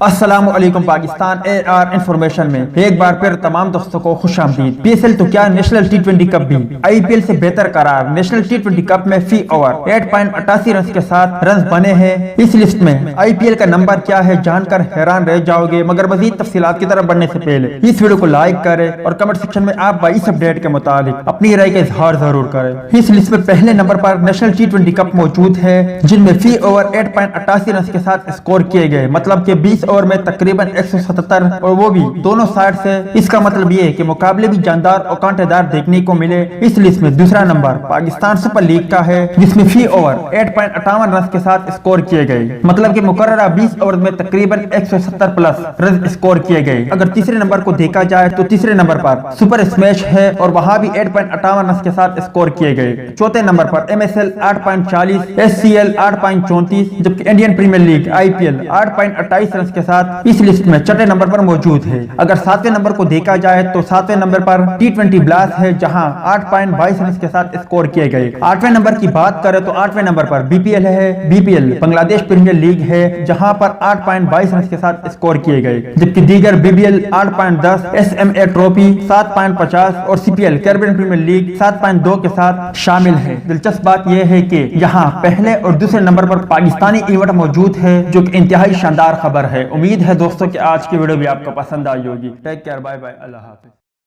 السلام علیکم پاکستان اے are information میں ایک بار پھر تمام دوستوں کو خوش آمدید۔ پی ایس ایل تو کیا نیشنل ٹی20 کپ بھی آئی پی ایل سے بہتر قرار۔ نیشنل ٹی20 کپ میں فی اوور 8.88 رنز کے ساتھ رنز بنے ہیں۔ اس لسٹ میں آئی پی ایل کا نمبر کیا ہے جان کر حیران رہ جاؤ گے، مگر مزید تفصیلات کی طرف بڑھنے سے پہلے اس ویڈیو کو لائک کریں اور کمنٹ سیکشن میں آپ اس اپڈیٹ کے متعلق اپنی رائے کا اظہار ضرور کریں۔ اس لسٹ میں پہلے نمبر پر نیشنل ٹی20 کپ موجود ہے، جن میں فی اوور 8.88 رنز کے ساتھ اسکور کیے گئے، مطلب کہ 20 اوور میں تقریباً 177 اور وہ بھی دونوں سائڈ سے۔ اس کا مطلب یہ ہے کہ مقابلے بھی جاندار اور کانٹے دار دیکھنے کو ملے۔ اس لسٹ میں دوسرا نمبر پاکستان سپر لیگ کا ہے، جس میں فی اوور 8.58 رنز کے ساتھ اسکور کیے گئے، مطلب کہ مقررہ 20 اوور میں تقریباً 170 پلس رنز اسکور کیے گئے۔ اگر تیسرے نمبر کو دیکھا جائے تو تیسرے نمبر پر سپر اسمیش ہے اور وہاں بھی 8.58 رنز کے ساتھ اسکور کیے گئے۔ چوتھے نمبر پر M S L 8.40، S C L 8.34، جبکہ Indian Premier League I P L 8.28 runs کے ساتھ اس لسٹ میں چھٹے نمبر پر موجود ہے۔ اگر ساتویں نمبر کو دیکھا جائے تو ساتویں نمبر پر ٹی20 بلاس ہے، جہاں 8.22 رنز کے ساتھ اسکور کیے گئے۔ آٹھویں نمبر کی بات کریں تو آٹھویں نمبر پر بی پی ایل ہے، بی پی ایل بنگلہ دیش پریمیئر لیگ ہے، جہاں پر 8.22 رنز کے ساتھ اسکور کیے گئے، جبکہ دیگر B B L 8.10، S M A trophy 7.50 اور C P L Caribbean Premier League 7.2 کے ساتھ شامل ہے۔ دلچسپ بات یہ ہے کہ یہاں پہلے اور دوسرے نمبر پر پاکستانی ایونٹ موجود ہے، جو کہ انتہائی شاندار خبر ہے۔ امید ہے دوستوں کہ آج کی ویڈیو بھی آپ کو پسند آئی ہوگی۔ ٹیک کیئر، بائے بائے، اللہ حافظ۔